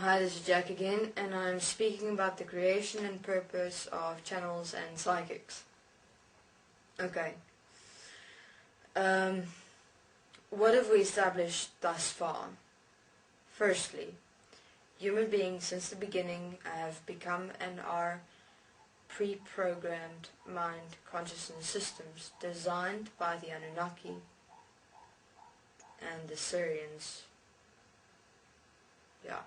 Hi, this is Jack again, and I'm speaking about the creation and purpose of channels and psychics. Okay. What have we established thus far? Firstly, human beings since the beginning have become and are pre-programmed mind consciousness systems designed by the Anunnaki and the Syrians. Yeah.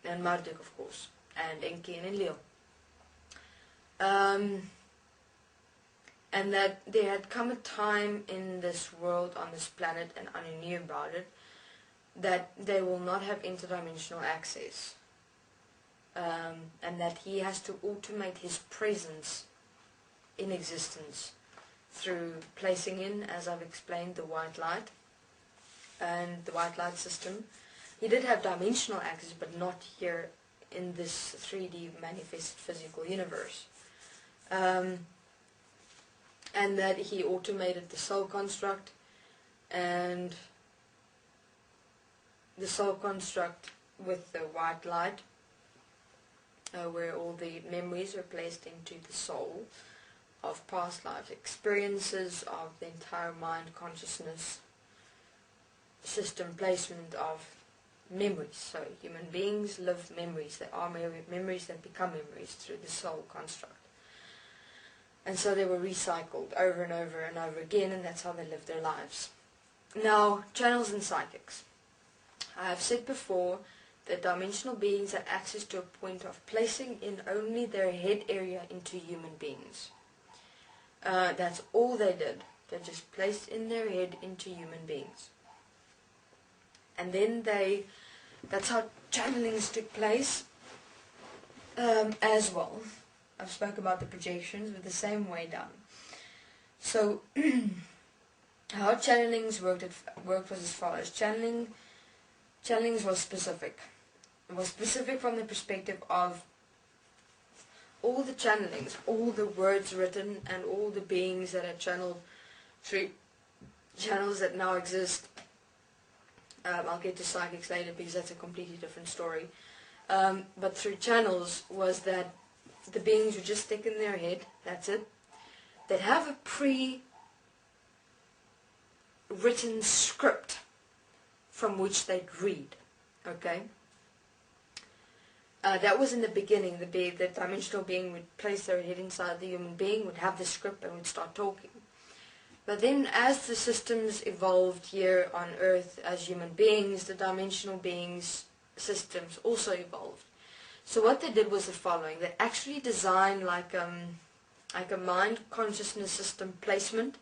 And Marduk, of course, and Enki and Enlil. And that there had come a time in this world, on this planet, and Anu knew about it, that they will not have interdimensional access. And that he has to automate his presence in existence through placing in, as I've explained, the white light and the white light system. He did have dimensional access, but not here in this 3D manifested physical universe. And that he automated the soul construct, and the soul construct with the white light, where all the memories are placed into the soul of past life experiences, of the entire mind consciousness system placement of memories. So human beings live memories. They are memories that become memories through the soul construct. And so they were recycled over and over and over again, and that's how they lived their lives. Now, channels and psychics. I have said before that dimensional beings had access to a point of placing in only their head area into human beings. That's all they did. They just placed in their head into human beings. And then that's how channelings took place as well. I've spoken about the projections with the same way down. So, how channelings worked was as follows. Channelings was specific. It was specific from the perspective of all the channelings, all the words written, and all the beings that are channeled through channels that now exist. I'll get to psychics later because that's a completely different story. But through channels was that the beings would just stick in their head, that's it. They'd have a pre-written script from which they'd read, okay? That was in the beginning. The dimensional being would place their head inside the human being, would have the script, and would start talking. But then as the systems evolved here on Earth as human beings, the dimensional beings' systems also evolved. So what they did was the following. They actually designed like a mind consciousness system placement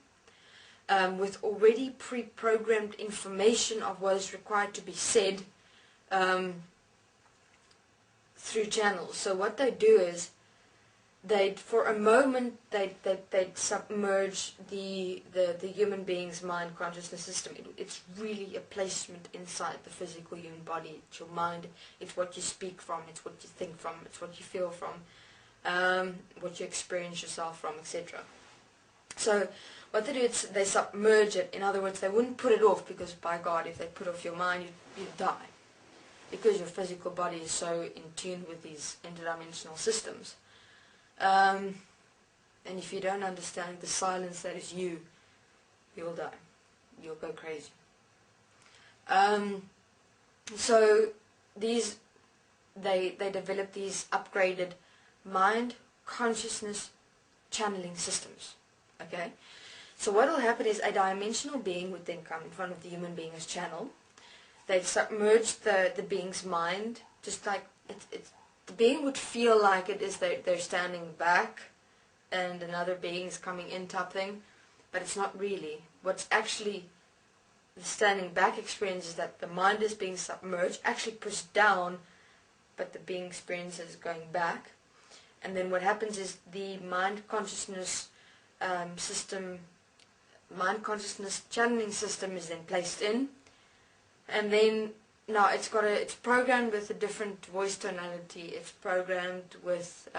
with already pre-programmed information of what is required to be said through channels. So what they do is for a moment they'd submerge the human being's mind consciousness system. It's really a placement inside the physical human body. It's your mind, it's what you speak from, it's what you think from, it's what you feel from, what you experience yourself from, etc. So what they do is they submerge it. In other words, they wouldn't put it off, because by God, if they put off your mind, you'd die, because your physical body is so in tune with these interdimensional systems. And if you don't understand the silence that is you'll die. You'll go crazy. So they developed these upgraded mind consciousness channeling systems. Okay? So what will happen is a dimensional being would then come in front of the human being as channel. They'd submerge the being's mind, just like the being would feel like it is they're standing back and another being is coming in type thing, but it's not really. What's actually the standing back experience is that the mind is being submerged, actually pushed down, but the being experiences going back. And then what happens is the mind consciousness channeling system is then placed in, and then now it's programmed with a different voice tonality. It's programmed with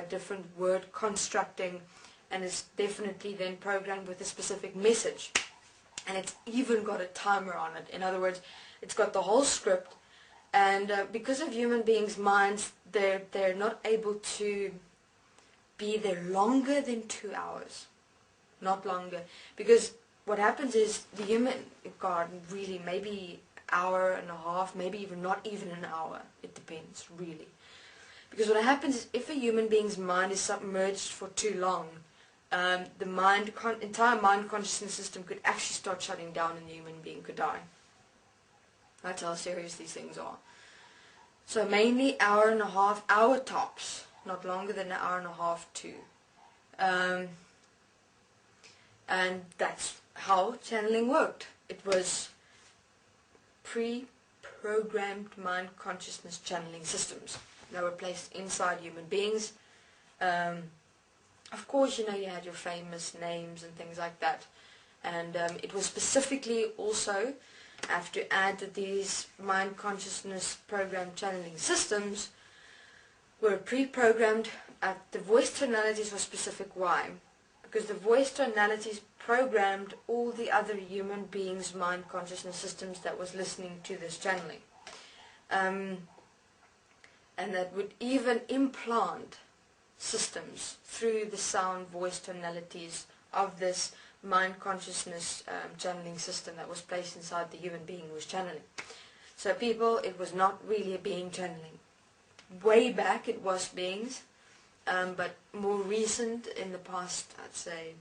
different word constructing, and it's definitely then programmed with a specific message. And it's even got a timer on it. In other words, It's got the whole script, and because of human beings' minds, they're not able to be there longer than 2 hours, not longer, because what happens is the human, God, really, maybe hour and a half, maybe even not even an hour, it depends, really. Because what happens is if a human being's mind is submerged for too long, the entire mind consciousness system could actually start shutting down and the human being could die. That's how serious these things are. So mainly hour and a half, hour tops, not longer than an hour and a half too. And that's how channeling worked. It was pre-programmed mind consciousness channeling systems that were placed inside human beings. Of course, you know, you had your famous names and things like that. And it was specifically also, after add that these mind consciousness program channeling systems were pre-programmed. The voice tonalities were specific. Why? Because the voice tonalities programmed all the other human beings' mind consciousness systems that was listening to this channeling. And that would even implant systems through the sound voice tonalities of this mind consciousness channeling system that was placed inside the human being who was channeling. So people, it was not really a being channeling. Way back it was beings, but more recent, in the past, I'd say